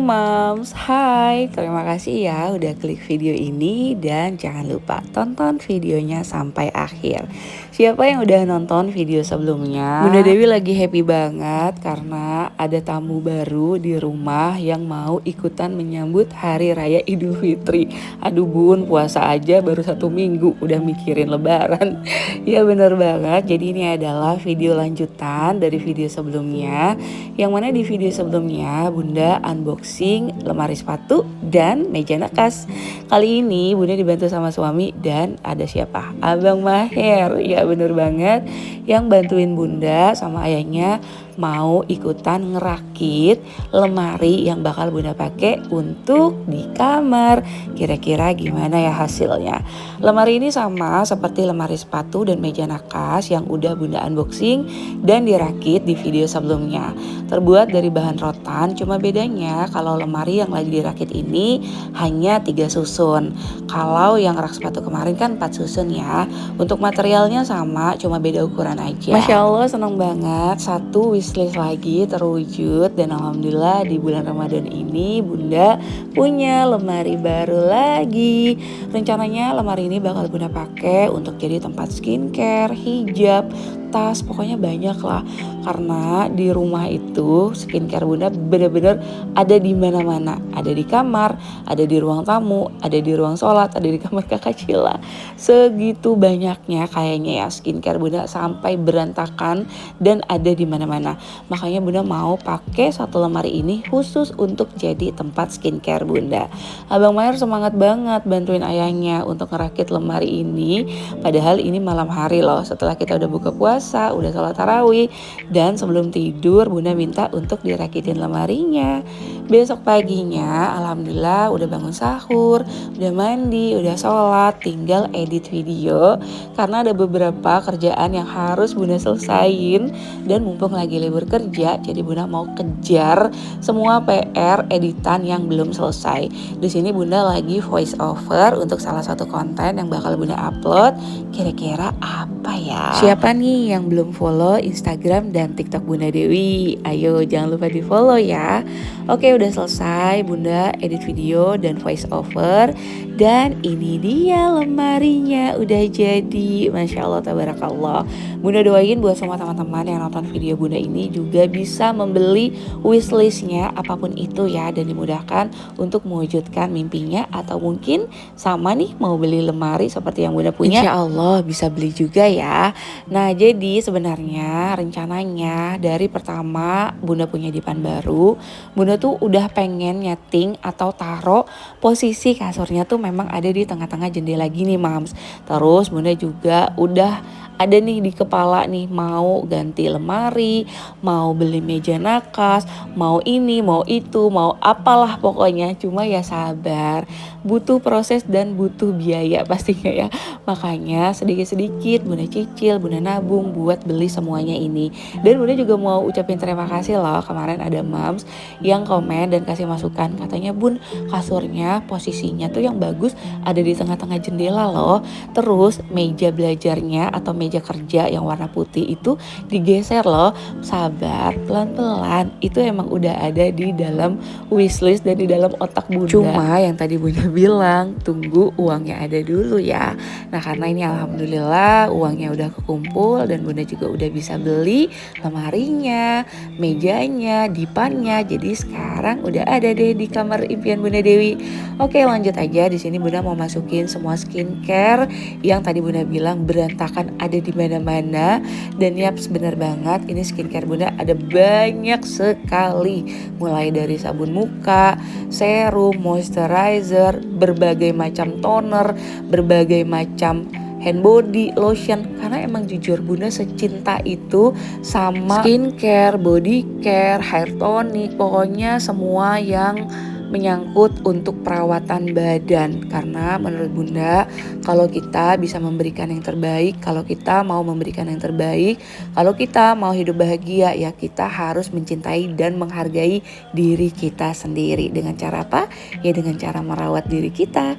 Mams, hai, terima kasih ya udah klik video ini dan jangan lupa tonton videonya sampai akhir. Siapa yang udah nonton video sebelumnya? Bunda Dewi lagi happy banget karena ada tamu baru di rumah yang mau ikutan menyambut Hari Raya Idul Fitri. Aduh bun, puasa aja baru 1 minggu udah mikirin lebaran. Ya bener banget, jadi ini adalah video lanjutan dari video sebelumnya. Yang mana di video sebelumnya Bunda unboxing lemari sepatu dan meja nakas. Kali ini Bunda dibantu sama suami dan ada siapa? Abang Maher. Ya bener banget, yang bantuin Bunda sama ayahnya mau ikutan ngerakit lemari yang bakal Bunda pakai untuk di kamar. Kira-kira gimana ya hasilnya? Lemari ini sama seperti lemari sepatu dan meja nakas yang udah Bunda unboxing dan dirakit di video sebelumnya. Terbuat dari bahan rotan, cuma bedanya kalau lemari yang lagi dirakit ini hanya 3 susun. Kalau yang rak sepatu kemarin kan 4 susun ya. Untuk materialnya sama, cuma beda ukuran aja. Masya Allah seneng banget, satu wishlist lagi terwujud. Dan alhamdulillah di bulan Ramadan ini Bunda punya lemari baru lagi. Rencananya lemari ini bakal Bunda pakai untuk jadi tempat skincare, hijab, tas, pokoknya banyak lah. Karena di rumah itu skincare Bunda bener-bener ada di mana-mana. Ada di kamar, ada di ruang tamu, ada di ruang sholat, ada di kamar kakak Cila. Segitu banyaknya kayaknya ya skincare Bunda sampai berantakan dan ada di mana-mana. Makanya Bunda mau pakai satu lemari ini khusus untuk jadi tempat skincare Bunda. Abang Mayer semangat banget bantuin ayahnya untuk ngerakit lemari ini. Padahal ini malam hari loh, setelah kita udah buka puasa, udah sholat tarawih. Dan sebelum tidur Bunda minta untuk dirakitin lemarinya. Besok paginya alhamdulillah udah bangun sahur, udah mandi, udah sholat, tinggal edit video. Karena ada beberapa kerjaan yang harus Bunda selesain. Dan mumpung lagi libur kerja, jadi Bunda mau kejar semua PR editan yang belum selesai. Di sini Bunda lagi voice over untuk salah satu konten yang bakal Bunda upload. Kira-kira apa ya? Siapa nih yang belum follow Instagram dan TikTok Bunda Dewi? Ayo jangan lupa di follow ya. Oke, udah selesai Bunda edit video dan voice over. Dan ini dia lemarinya udah jadi. Masya Allah tabarakallah. Bunda doain buat semua teman-teman yang nonton video Bunda ini juga bisa membeli wishlistnya apapun itu ya. Dan dimudahkan untuk mewujudkan mimpinya. Atau mungkin sama nih mau beli lemari seperti yang Bunda punya, Insya Allah bisa beli juga ya. Nah jadi sebenarnya rencananya dari pertama Bunda punya dipan baru, Bunda tuh udah pengen nyeting atau taruh posisi kasurnya tuh memang ada di tengah-tengah jendela gini Mams. Terus Bunda juga udah ada nih di kepala nih mau ganti lemari, mau beli meja nakas, mau ini, mau itu, mau apalah pokoknya. Cuma ya sabar, butuh proses dan butuh biaya pastinya ya. Makanya sedikit-sedikit Bunda cicil, Bunda nabung buat beli semuanya ini. Dan Bunda juga mau ucapin terima kasih loh, kemarin ada Mams yang komen dan kasih masukan. Katanya Bun, kasurnya posisinya tuh yang bagus ada di tengah-tengah jendela loh. Terus meja belajarnya atau meja kerja yang warna putih itu digeser loh. Sabar, pelan-pelan. Itu emang udah ada di dalam wishlist dan di dalam otak Bunda. Cuma yang tadi Bunda bilang tunggu uangnya ada dulu ya. Nah karena ini alhamdulillah uangnya udah kekumpul dan Bunda juga udah bisa beli lemarinya, mejanya, dipannya. Jadi sekarang udah ada deh di kamar impian Bunda Dewi. Oke lanjut aja, di sini Bunda mau masukin semua skincare yang tadi Bunda bilang berantakan ada di mana-mana. Dan ya benar banget, ini skincare Bunda ada banyak sekali. Mulai dari sabun muka, serum, moisturizer, berbagai macam toner, berbagai macam hand body lotion. Karena emang jujur Bunda secinta itu sama skincare, body care, hair tonic, pokoknya semua yang menyangkut untuk perawatan badan. Karena menurut Bunda, kalau kita bisa memberikan yang terbaik, kalau kita mau memberikan yang terbaik, kalau kita mau hidup bahagia, ya kita harus mencintai dan menghargai diri kita sendiri. Dengan cara apa? Ya dengan cara merawat diri kita.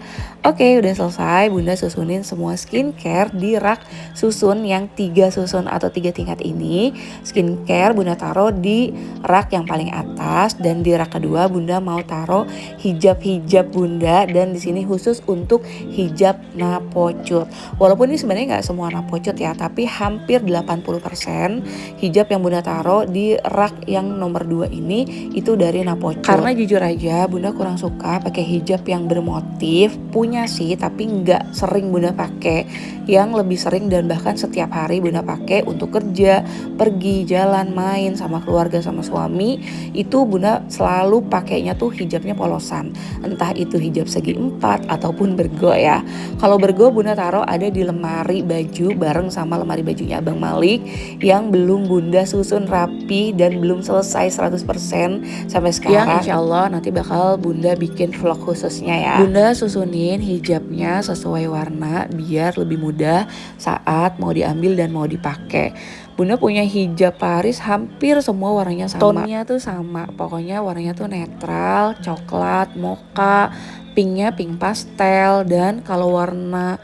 Oke, udah selesai. Bunda susunin semua skincare di rak susun yang 3 susun atau 3 tingkat ini. Skincare Bunda taruh di rak yang paling atas, dan di rak kedua Bunda mau taruh hijab-hijab Bunda, dan di sini khusus untuk hijab napocut. Walaupun ini sebenarnya nggak semua napocut ya, tapi hampir 80% hijab yang Bunda taruh di rak yang nomor 2 ini itu dari napocut. Karena jujur aja Bunda kurang suka pakai hijab yang bermotif, punya sih tapi nggak sering Bunda pakai. Yang lebih sering dan bahkan setiap hari Bunda pakai untuk kerja, pergi, jalan, main sama keluarga, sama suami, itu Bunda selalu pakainya tuh hijabnya polosan. Entah itu hijab segi 4 ataupun bergo ya. Kalau bergo Bunda taruh ada di lemari baju bareng sama lemari bajunya Abang Malik yang belum Bunda susun rapi dan belum selesai 100% sampai sekarang. Yang insya Allah nanti bakal Bunda bikin vlog khususnya ya. Bunda susunin hijabnya sesuai warna biar lebih mudah saat mau diambil dan mau dipakai. Bunda punya hijab Paris hampir semua warnanya sama. Tonnya tuh sama, pokoknya warnanya tuh netral, coklat, mocha, pinknya pink pastel, dan kalau warna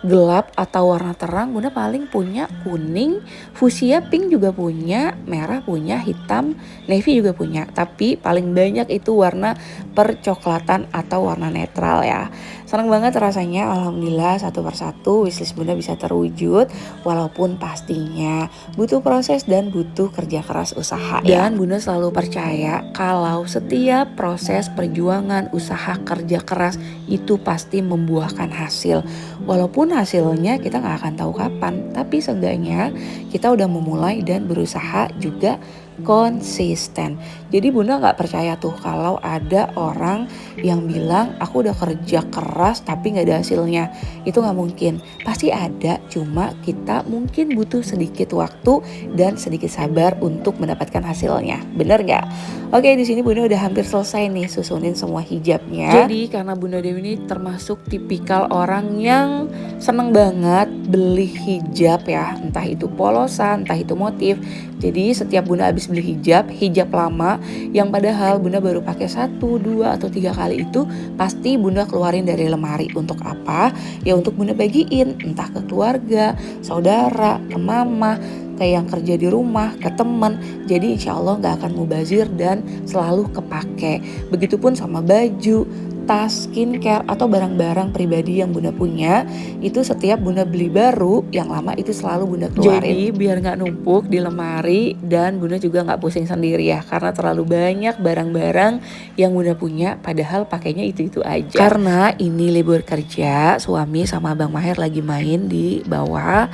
gelap atau warna terang Bunda paling punya kuning, fuchsia pink juga punya, merah punya, hitam, navy juga punya. Tapi paling banyak itu warna percoklatan atau warna netral ya. Senang banget rasanya, alhamdulillah satu persatu wishlist Bunda bisa terwujud, walaupun pastinya butuh proses dan butuh kerja keras usaha ya. Dan Bunda selalu percaya kalau setiap proses perjuangan usaha kerja keras itu pasti membuahkan hasil. Walaupun hasilnya kita nggak akan tahu kapan, tapi seenggaknya kita udah memulai dan berusaha juga konsisten. Jadi Bunda nggak percaya tuh kalau ada orang yang bilang aku udah kerja keras tapi nggak ada hasilnya. Itu nggak mungkin. Pasti ada, cuma kita mungkin butuh sedikit waktu dan sedikit sabar untuk mendapatkan hasilnya. Bener nggak? Oke, di sini Bunda udah hampir selesai nih susunin semua hijabnya. Jadi karena Bunda Dewi ini termasuk tipikal orang yang seneng banget beli hijab ya, entah itu polosan, entah itu motif. Jadi setiap Bunda habis beli hijab lama yang padahal Bunda baru pakai 1, 2, atau 3 kali itu pasti Bunda keluarin dari lemari. Untuk apa? Ya untuk Bunda bagiin, entah ke keluarga, saudara, ke mama, ke yang kerja di rumah, ke temen. Jadi insya Allah gak akan mubazir dan selalu kepake. Begitupun sama baju, tas, skincare, atau barang-barang pribadi yang Bunda punya. Itu setiap Bunda beli baru, yang lama itu selalu Bunda keluarin. Jadi biar gak numpuk di lemari dan Bunda juga gak pusing sendiri ya, karena terlalu banyak barang-barang yang Bunda punya padahal pakainya itu-itu aja. Karena ini libur kerja, suami sama Abang Maher lagi main di bawah,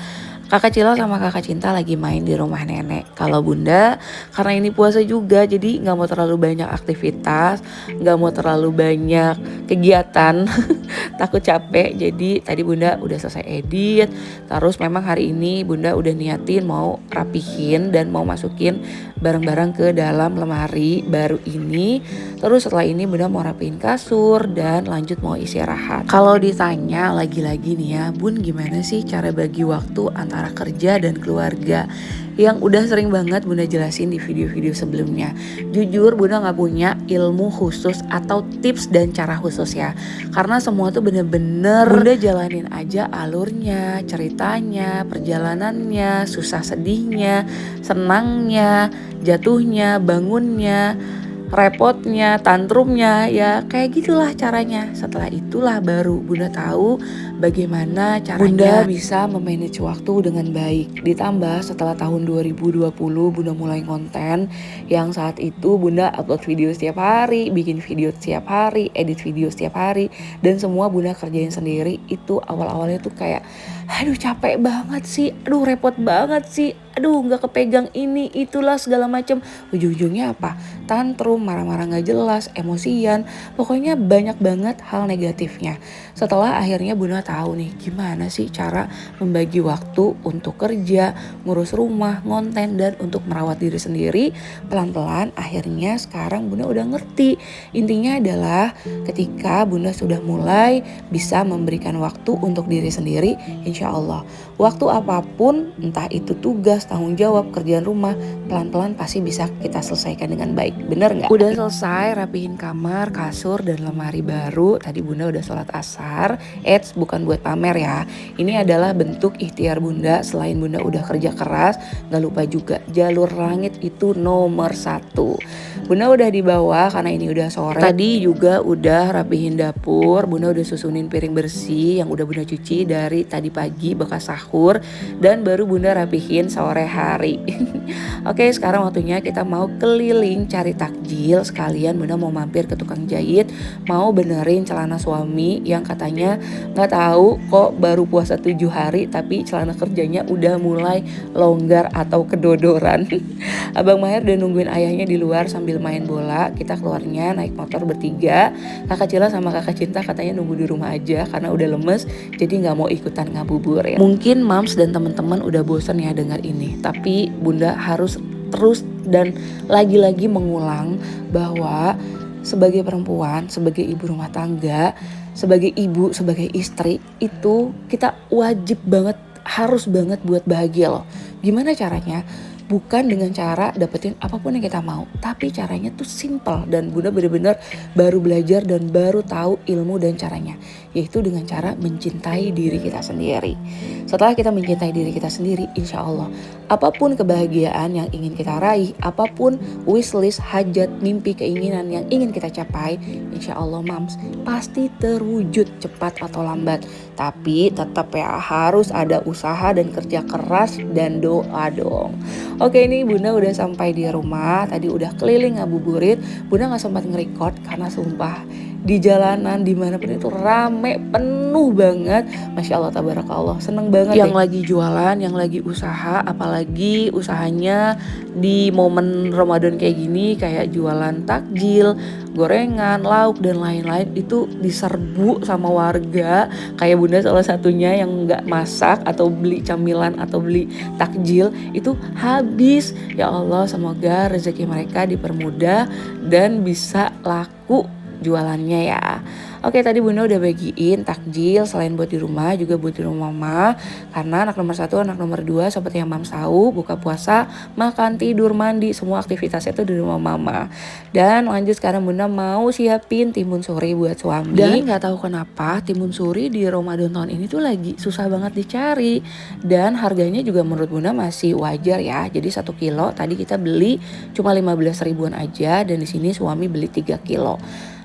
Kakak Cila sama kakak Cinta lagi main di rumah nenek. Kalau Bunda karena ini puasa juga, jadi gak mau terlalu banyak aktivitas, gak mau terlalu banyak kegiatan, takut capek. Jadi tadi Bunda udah selesai edit, terus memang hari ini Bunda udah niatin mau rapihin dan mau masukin barang-barang ke dalam lemari baru ini. Terus setelah ini Bunda mau rapihin kasur dan lanjut mau istirahat. Kalau ditanya lagi-lagi nih ya, Bun gimana sih cara bagi waktu antara kerja dan keluarga? Yang udah sering banget Bunda jelasin di video-video sebelumnya. Jujur Bunda gak punya ilmu khusus atau tips dan cara khusus ya, karena semua tuh bener-bener Bunda jalanin aja alurnya, ceritanya, perjalanannya, susah sedihnya, senangnya, jatuhnya, bangunnya, repotnya, tantrumnya, ya kayak gitulah caranya. Setelah itulah baru Bunda tahu bagaimana caranya Bunda bisa memanage waktu dengan baik. Ditambah setelah tahun 2020 Bunda mulai konten, yang saat itu Bunda upload video setiap hari, bikin video setiap hari, edit video setiap hari, dan semua Bunda kerjain sendiri. Itu awal-awalnya tuh kayak aduh capek banget sih, aduh repot banget sih, aduh nggak kepegang ini itulah segala macam. Ujung-ujungnya apa? Tantrum, marah-marah nggak jelas, emosian, pokoknya banyak banget hal negatifnya. Setelah akhirnya Bunda tahu nih gimana sih cara membagi waktu untuk kerja, ngurus rumah, ngonten, dan untuk merawat diri sendiri, pelan-pelan akhirnya sekarang Bunda udah ngerti. Intinya adalah ketika Bunda sudah mulai bisa memberikan waktu untuk diri sendiri, insya Allah waktu apapun, entah itu tugas, tanggung jawab, kerjaan rumah, pelan-pelan pasti bisa kita selesaikan dengan baik. Bener nggak? Udah selesai rapihin kamar, kasur, dan lemari baru. Tadi Bunda udah sholat asar. Bukan buat pamer ya. Ini adalah bentuk ikhtiar Bunda. Selain Bunda udah kerja keras, gak lupa juga jalur langit itu nomor 1. Bunda udah di bawah karena ini udah sore. Tadi juga udah rapihin dapur. Bunda udah susunin piring bersih yang udah Bunda cuci dari tadi pagi bekas sahur. Dan baru Bunda rapihin sore hari. Oke, sekarang waktunya kita mau keliling cari takjil. Sekalian Bunda mau mampir ke tukang jahit, mau benerin celana suami yang katanya gak tahu kok baru puasa 7 hari tapi celana kerjanya udah mulai longgar atau kedodoran. Abang Maher udah nungguin ayahnya di luar sambil main bola. Kita keluarnya naik motor bertiga. Kakak Cila sama kakak Cinta katanya nunggu di rumah aja karena udah lemes, jadi gak mau ikutan ngabuburit. Mungkin Mams dan teman-teman udah bosan ya dengar ini, tapi Bunda harus terus dan lagi-lagi mengulang bahwa sebagai perempuan, sebagai ibu rumah tangga, sebagai ibu, sebagai istri, itu kita wajib banget, harus banget buat bahagia loh. Gimana caranya? Bukan dengan cara dapetin apapun yang kita mau, tapi caranya tuh simple. Dan Bunda bener-bener baru belajar dan baru tahu ilmu dan caranya, yaitu dengan cara mencintai diri kita sendiri. Setelah kita mencintai diri kita sendiri, insya Allah apapun kebahagiaan yang ingin kita raih, apapun wishlist, hajat, mimpi, keinginan yang ingin kita capai, insya Allah Mams pasti terwujud cepat atau lambat. Tapi tetap ya harus ada usaha dan kerja keras dan doa dong. Oke, ini Bunda udah sampai di rumah. Tadi udah keliling ngabuburit. Bunda gak sempat nge-record karena sumpah di jalanan dimanapun itu rame, penuh banget. Masya Allah, tabarakallah, seneng banget yang lagi jualan, yang lagi usaha. Apalagi usahanya di momen Ramadan kayak gini, kayak jualan takjil, gorengan, lauk, dan lain-lain itu diserbu sama warga. Kayak Bunda salah satunya yang gak masak atau beli camilan atau beli takjil itu habis. Ya Allah, semoga rezeki mereka dipermudah dan bisa laku jualannya ya. Oke, tadi Bunda udah bagiin takjil selain buat di rumah juga buat di rumah Mama, karena anak nomor 1, anak nomor 2 seperti yang Mams tahu, buka puasa, makan, tidur, mandi, semua aktivitasnya itu di rumah Mama. Dan lanjut sekarang Bunda mau siapin timun suri buat suami. Dan nggak tahu kenapa timun suri di Ramadan tahun ini tuh lagi susah banget dicari, dan harganya juga menurut Bunda masih wajar ya. Jadi 1 kilo tadi kita beli cuma 15 ribuan aja, dan di sini suami beli 3 kilo.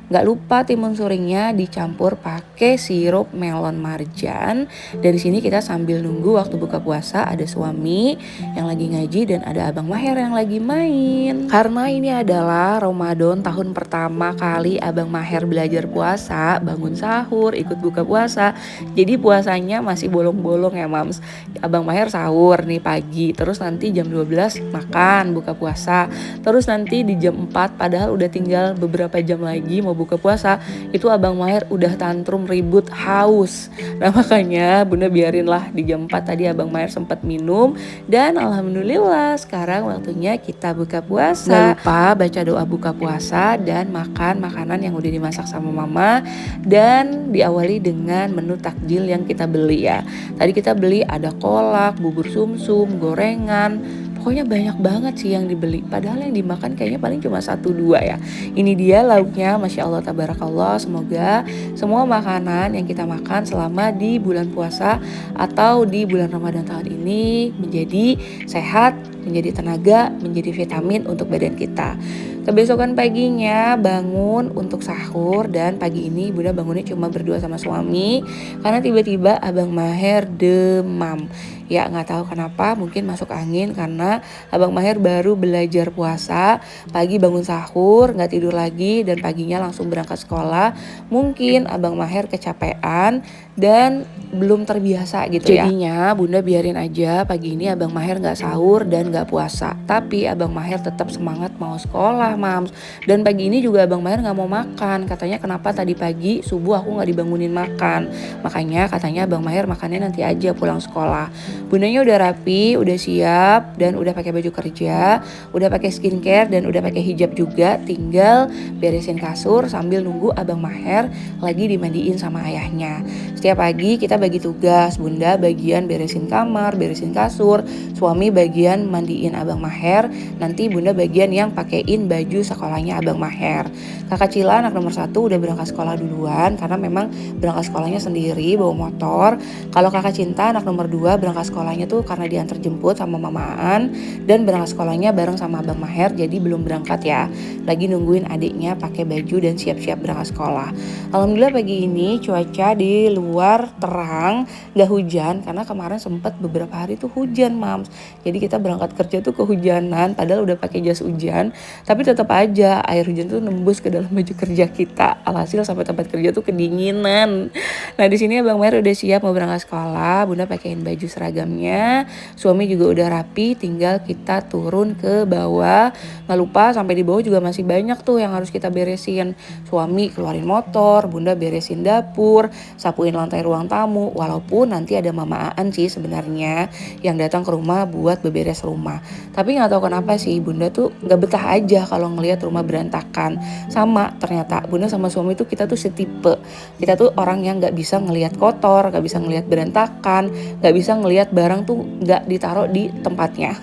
Gak lupa timun surinya dicampur pakai sirup melon marjan. Dari sini kita sambil nunggu waktu buka puasa, ada suami yang lagi ngaji dan ada Abang Maher yang lagi main. Karena ini adalah Ramadan tahun pertama kali Abang Maher belajar puasa, bangun sahur, ikut buka puasa. Jadi puasanya masih bolong-bolong ya Mams. Abang Maher sahur nih pagi, terus nanti jam 12 makan buka puasa. Terus nanti di jam 4 padahal udah tinggal beberapa jam lagi mau buka puasa, itu Abang Maher udah tantrum, ribut, haus. Nah makanya Bunda biarin lah di jam 4 tadi Abang Maher sempat minum, dan alhamdulillah sekarang waktunya kita buka puasa. Gak lupa baca doa buka puasa dan makan makanan yang udah dimasak sama Mama, dan diawali dengan menu takjil yang kita beli ya. Tadi kita beli ada kolak, bubur sumsum, gorengan, pokoknya banyak banget sih yang dibeli. Padahal yang dimakan kayaknya paling cuma 1-2 ya. Ini dia lauknya, Masya Allah, tabarakallah. Semoga semua makanan yang kita makan selama di bulan puasa atau di bulan Ramadan tahun ini menjadi sehat, menjadi tenaga, menjadi vitamin untuk badan kita. Kebesokan paginya bangun untuk sahur, dan pagi ini Bunda bangunnya cuma berdua sama suami karena tiba-tiba Abang Maher demam. Ya nggak tahu kenapa, mungkin masuk angin karena Abang Maher baru belajar puasa, pagi bangun sahur, nggak tidur lagi, dan paginya langsung berangkat sekolah. Mungkin Abang Maher kecapean dan belum terbiasa gitu ya. Jadinya Bunda biarin aja pagi ini Abang Maher nggak sahur dan nggak puasa. Tapi Abang Maher tetap semangat mau sekolah, Mams. Dan pagi ini juga Abang Maher nggak mau makan. Katanya kenapa tadi pagi subuh aku nggak dibangunin makan. Makanya katanya Abang Maher makannya nanti aja pulang sekolah. Bundanya udah rapi, udah siap, dan udah pakai baju kerja, udah pakai skincare, dan udah pakai hijab juga. Tinggal beresin kasur sambil nunggu Abang Maher lagi dimandiin sama ayahnya. Setiap pagi kita bagi tugas, Bunda bagian beresin kamar, beresin kasur, suami bagian mandiin Abang Maher, nanti Bunda bagian yang pakein baju sekolahnya Abang Maher. Kakak Cila anak nomor 1 udah berangkat sekolah duluan karena memang berangkat sekolahnya sendiri bawa motor. Kalau Kakak Cinta anak nomor 2 berangkat sekolahnya tuh karena diantar jemput sama Mama Aan, dan berangkat sekolahnya bareng sama Abang Maher, jadi belum berangkat ya. Lagi nungguin adiknya pakai baju dan siap-siap berangkat sekolah. Alhamdulillah pagi ini cuaca di luar terang, gak hujan, karena kemarin sempat beberapa hari tuh hujan, Mams. Jadi kita berangkat kerja tuh kehujanan, padahal udah pakai jas hujan, tapi tetap aja air hujan tuh nembus ke dalam baju kerja kita. Alhasil sampai tempat kerja tuh kedinginan. Nah di sini Abang Maher udah siap mau berangkat sekolah, Bunda pakein baju seragamnya, suami juga udah rapi, tinggal kita turun ke bawah. Nggak lupa sampai di bawah juga masih banyak tuh yang harus kita beresin. Suami keluarin motor, Bunda beresin dapur, sapuin lantai ruang tamu, walaupun nanti ada Mama Aan sih sebenarnya yang datang ke rumah buat beberes rumah. Tapi nggak tahu kenapa sih Bunda tuh nggak betah aja kalau ngelihat rumah berantakan. Sama ternyata Bunda sama suami tuh kita tuh setipe. Kita tuh orang yang nggak bisa ngelihat kotor, nggak bisa ngelihat berantakan, nggak bisa ngelihat barang tuh nggak ditaruh di tempatnya.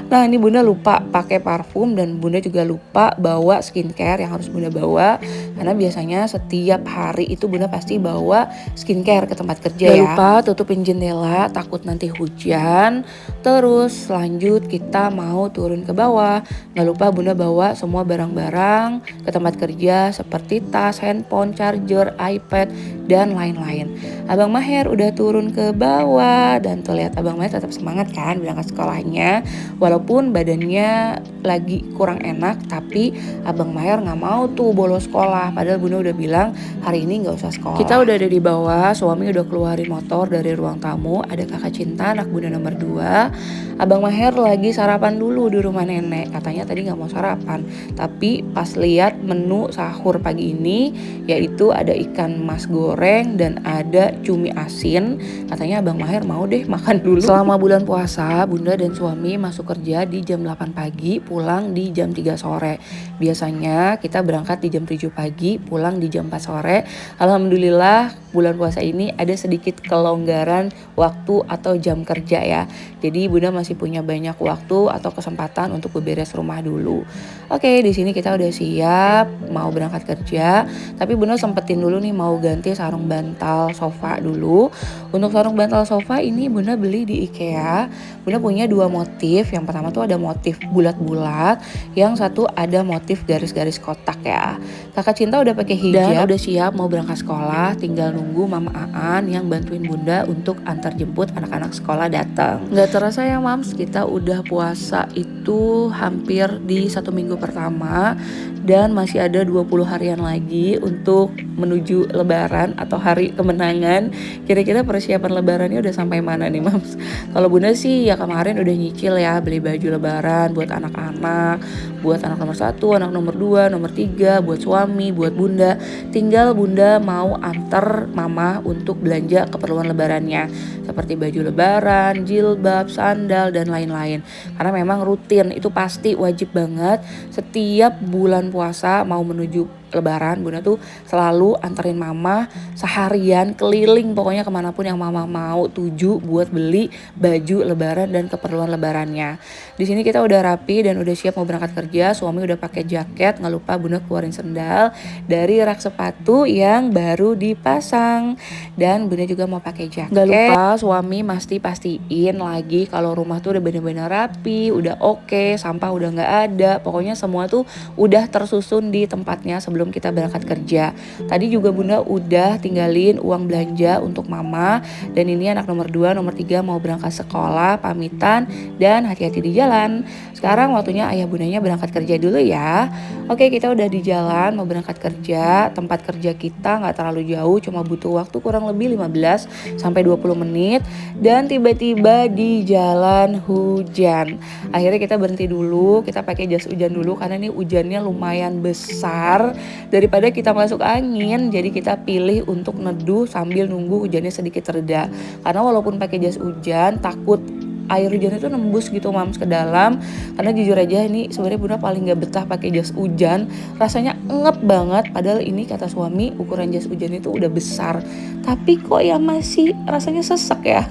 Nah ini Bunda lupa pakai parfum, dan Bunda juga lupa bawa skincare yang harus Bunda bawa, karena biasanya setiap hari itu Bunda pasti bawa skincare ke tempat kerja. Gak lupa tutupin jendela, takut nanti hujan. Terus lanjut kita mau turun ke bawah. Gak lupa Bunda bawa semua barang-barang ke tempat kerja seperti tas, handphone, charger, iPad, dan lain-lain. Abang Maher udah turun ke bawah, dan tuh lihat Abang Maher tetap semangat kan berangkat sekolahnya. Walaupun badannya lagi kurang enak, tapi Abang Maher nggak mau tuh bolos sekolah. Padahal Bunda udah bilang hari ini nggak usah sekolah. Kita udah ada di bawah, suami udah keluarin motor dari ruang tamu. Ada Kakak Cinta anak Bunda nomor 2. Abang Maher lagi sarapan dulu di rumah nenek. Katanya tadi nggak mau sarapan, tapi pas lihat menu sahur pagi ini, yaitu ada ikan mas goreng dan ada cumi asin, katanya Abang Maher mau deh makan dulu. Selama bulan puasa, Bunda dan suami masuk kerja di jam 8 pagi, pulang di jam 3 sore. Biasanya kita berangkat di jam 7 pagi, pulang di jam 4 sore. Alhamdulillah bulan puasa ini ada sedikit kelonggaran waktu atau jam kerja ya. Jadi Bunda masih punya banyak waktu atau kesempatan untuk beberes rumah dulu. Oke, di sini kita udah siap mau berangkat kerja, tapi Bunda sempetin dulu nih mau ganti sarung bantal sofa dulu. Untuk sarung bantal sofa ini Bunda beli di IKEA. Bunda punya 2 motif. Yang pertama tuh ada motif bulat-bulat, yang satu ada motif garis-garis kotak ya. Kakak Cinta udah pakai hijab dan udah siap mau berangkat sekolah, tinggal nunggu Mama Aan yang bantuin Bunda untuk antar jemput anak-anak sekolah datang. Gak terasa ya Mams, kita udah puasa itu hampir di 1 minggu pertama, dan masih ada 20 harian lagi untuk menuju lebaran atau hari kemenangan. Kira-kira persiapan lebarannya udah sampai mana nih Mams? Kalau Bunda sih ya kemarin udah nyicil ya, beli baju lebaran buat anak-anak, buat anak nomor 1, anak nomor 2, nomor 3, buat suami, buat Bunda. Tinggal Bunda mau antar Mama untuk belanja keperluan lebarannya, seperti baju lebaran, jilbab, sandal, dan lain-lain. Karena memang rutin, itu pasti wajib banget setiap bulan puasa mau menuju Lebaran Bunda tuh selalu anterin mama seharian keliling pokoknya kemanapun yang mama mau tuju buat beli baju Lebaran dan keperluan Lebarannya. Di sini kita udah rapi dan udah siap mau berangkat kerja. Suami udah pakai jaket, nggak lupa Bunda keluarin sendal dari rak sepatu yang baru dipasang, dan Bunda juga mau pakai jaket. Nggak lupa suami pastiin lagi kalau rumah tuh udah bener-bener rapi, udah oke, sampah udah nggak ada, pokoknya semua tuh udah tersusun di tempatnya sebelum kita berangkat kerja. Tadi juga Bunda udah tinggalin uang belanja untuk mama, dan ini anak nomor 2, nomor 3 mau berangkat sekolah, pamitan dan hati-hati di jalan. Sekarang waktunya ayah bundanya berangkat kerja dulu ya. Oke, kita udah di jalan mau berangkat kerja. Tempat kerja kita nggak terlalu jauh, cuma butuh waktu kurang lebih 15 sampai 20 menit, dan tiba-tiba di jalan hujan. Akhirnya kita berhenti dulu, kita pakai jas hujan dulu karena ini hujannya lumayan besar. Daripada kita masuk angin, jadi kita pilih untuk neduh sambil nunggu hujannya sedikit reda. Karena walaupun pakai jas hujan, takut air hujan itu nembus gitu mams ke dalam. Karena jujur aja ini sebenarnya Bunda paling gak betah pakai jas hujan, rasanya ngep banget. Padahal ini kata suami ukuran jas hujan itu udah besar, tapi kok ya masih rasanya sesek ya.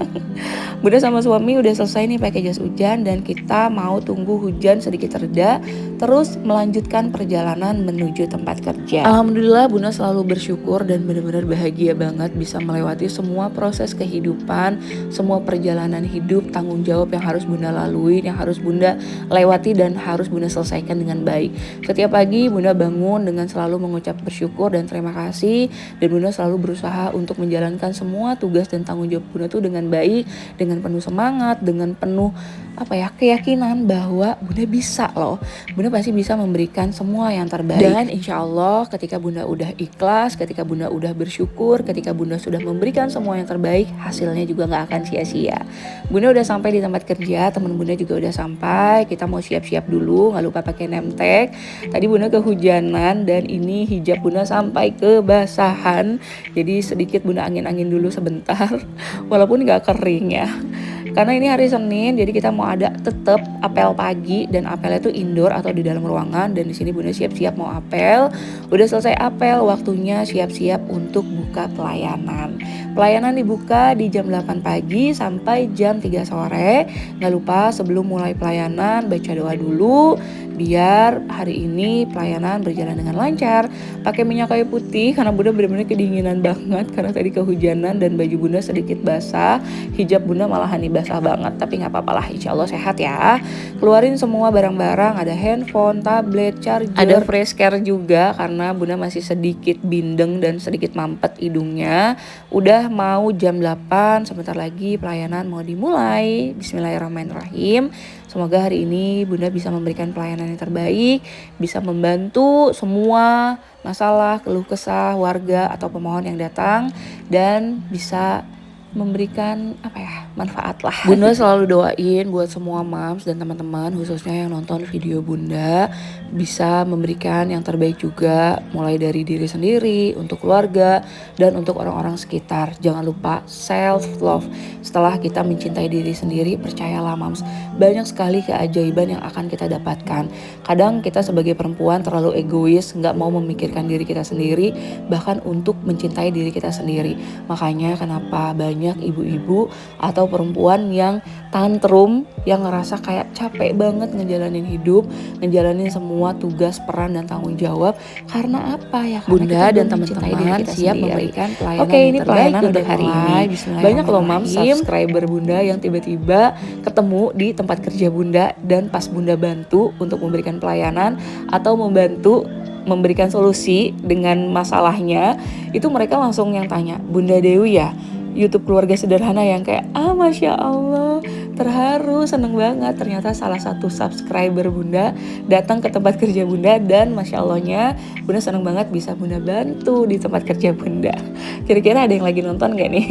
Bunda sama suami udah selesai nih pakai jas hujan, dan kita mau tunggu hujan sedikit reda terus melanjutkan perjalanan menuju tempat kerja. Alhamdulillah Bunda selalu bersyukur dan benar-benar bahagia banget bisa melewati semua proses kehidupan, semua perjalanan hidup, tanggung jawab yang harus Bunda lalui, yang harus Bunda lewati dan harus Bunda selesaikan dengan baik. Setiap pagi Bunda bangun dengan selalu mengucap bersyukur dan terima kasih, dan Bunda selalu berusaha untuk menjalankan semua tugas dan tanggung jawab Bunda tuh dengan baik, dengan penuh semangat, dengan penuh keyakinan bahwa Bunda bisa loh. Bunda pasti bisa memberikan semua yang terbaik. Dan insya Allah ketika Bunda udah ikhlas, ketika Bunda udah bersyukur, ketika Bunda sudah memberikan semua yang terbaik, hasilnya juga gak akan sia-sia. Bunda udah sampai di tempat kerja, teman Bunda juga udah sampai. Kita mau siap-siap dulu, gak lupa pakai name tag. Tadi Bunda kehujanan dan ini hijab Bunda sampai kebasahan. Jadi sedikit Bunda angin-angin dulu sebentar, walaupun gak kering ya. Karena ini hari Senin, jadi kita mau ada tetap apel pagi, dan apelnya itu indoor atau di dalam ruangan. Dan di sini Bunda siap-siap mau apel. Udah selesai apel, waktunya siap-siap untuk buka pelayanan. Pelayanan dibuka di jam 8 pagi sampai jam 3 sore. Nggak lupa sebelum mulai pelayanan baca doa dulu biar hari ini pelayanan berjalan dengan lancar. Pakai minyak kayu putih karena Bunda benar-benar kedinginan banget karena tadi kehujanan dan baju Bunda sedikit basah. Hijab Bunda malahan nih basah banget, tapi nggak apa-apa lah, insya Allah sehat ya. Keluarin semua barang-barang, ada handphone, tablet, charger, ada fresh care juga karena Bunda masih sedikit bindeng dan sedikit mampet hidungnya. Udah mau jam 8, sebentar lagi pelayanan mau dimulai. Bismillahirrahmanirrahim. Semoga hari ini Bunda bisa memberikan pelayanan yang terbaik, bisa membantu semua masalah, keluh kesah warga atau pemohon yang datang, dan bisa memberikan manfaat lah. Bunda selalu doain buat semua moms dan teman-teman, khususnya yang nonton video Bunda, bisa memberikan yang terbaik juga, mulai dari diri sendiri, untuk keluarga, dan untuk orang-orang sekitar. Jangan lupa self love. Setelah kita mencintai diri sendiri, percayalah moms, banyak sekali keajaiban yang akan kita dapatkan. Kadang kita sebagai perempuan terlalu egois, gak mau memikirkan diri kita sendiri, bahkan untuk mencintai diri kita sendiri. Makanya kenapa banyak ibu-ibu atau perempuan yang tantrum, yang ngerasa kayak capek banget ngejalanin hidup, ngejalanin semua tugas, peran, dan tanggung jawab. Karena apa ya? Karena Bunda dan teman-teman siap memberikan pelayanan. Oke, ini pelayanan untuk hari ini. Banyak loh mams subscriber Bunda yang tiba-tiba ketemu di tempat kerja Bunda, dan pas Bunda bantu untuk memberikan pelayanan atau membantu memberikan solusi dengan masalahnya, itu mereka langsung yang tanya, Bunda Dewi ya? YouTube keluarga sederhana, yang kayak Masya Allah, terharu, seneng banget. Ternyata salah satu subscriber Bunda datang ke tempat kerja Bunda, dan Masya Allahnya Bunda seneng banget bisa Bunda bantu di tempat kerja Bunda. Kira-kira ada yang lagi nonton gak nih?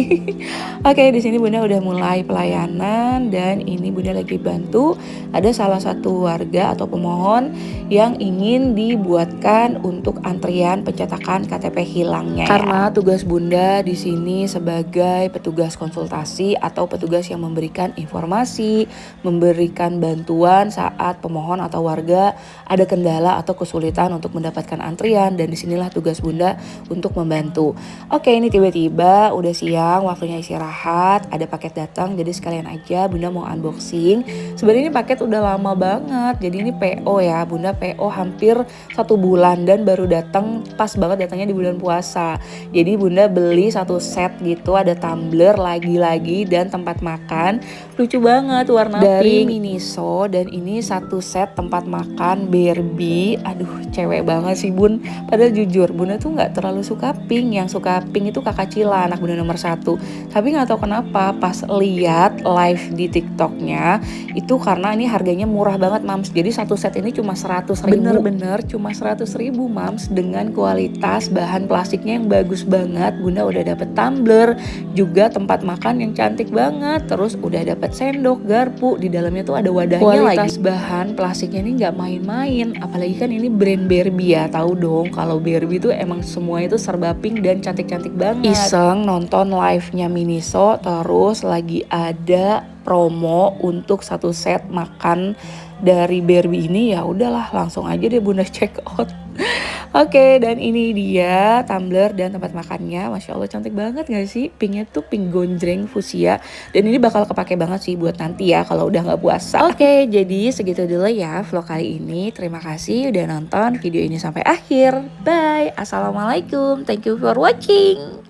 Oke, di sini Bunda udah mulai pelayanan, dan ini Bunda lagi bantu. Ada salah satu warga atau pemohon yang ingin dibuatkan untuk antrian pencetakan KTP hilangnya. Karena tugas Bunda di sini sebagai petugas konsultasi atau petugas yang memberikan informasi informasi, memberikan bantuan saat pemohon atau warga ada kendala atau kesulitan untuk mendapatkan antrian, dan disinilah tugas Bunda untuk membantu. Oke, ini tiba-tiba udah siang, waktunya istirahat, ada paket datang, jadi sekalian aja Bunda mau unboxing. Sebenarnya ini paket udah lama banget, jadi ini PO ya, Bunda PO hampir 1 bulan dan baru datang pas banget datangnya di bulan puasa. Jadi Bunda beli satu set gitu, ada tumbler lagi-lagi dan tempat makan. Lucu banget warna dari pink. Miniso, dan ini satu set tempat makan Barbie. Aduh, cewek banget sih Bun. Padahal jujur Bunda tuh nggak terlalu suka pink. Yang suka pink itu kakak Cila, anak Bunda nomor 1. Tapi nggak tahu kenapa pas lihat live di TikToknya itu, karena ini harganya murah banget Mams. Jadi satu set ini cuma 100.000. Bener-bener cuma 100.000 Mams, dengan kualitas bahan plastiknya yang bagus banget. Bunda udah dapet tumbler, juga tempat makan yang cantik banget. Terus udah dapet sendok, garpu, di dalamnya tuh ada wadahnya. Kualitas lagi bahan plastiknya ini nggak main-main. Apalagi kan ini brand Barbie ya, tahu dong kalau Barbie tuh emang semua itu serba pink dan cantik-cantik banget. Iseng nonton live-nya Miniso, terus lagi ada promo untuk satu set makan dari Barbie ini, ya udahlah langsung aja deh Bunda check out. Oke, dan ini dia tumbler dan tempat makannya. Masya Allah cantik banget gak sih? Pinknya tuh pink gonjreng fuchsia. Dan ini bakal kepake banget sih buat nanti ya kalau udah gak puasa. Oke, jadi segitu dulu ya vlog kali ini. Terima kasih udah nonton video ini sampai akhir. Bye. Assalamualaikum. Thank you for watching.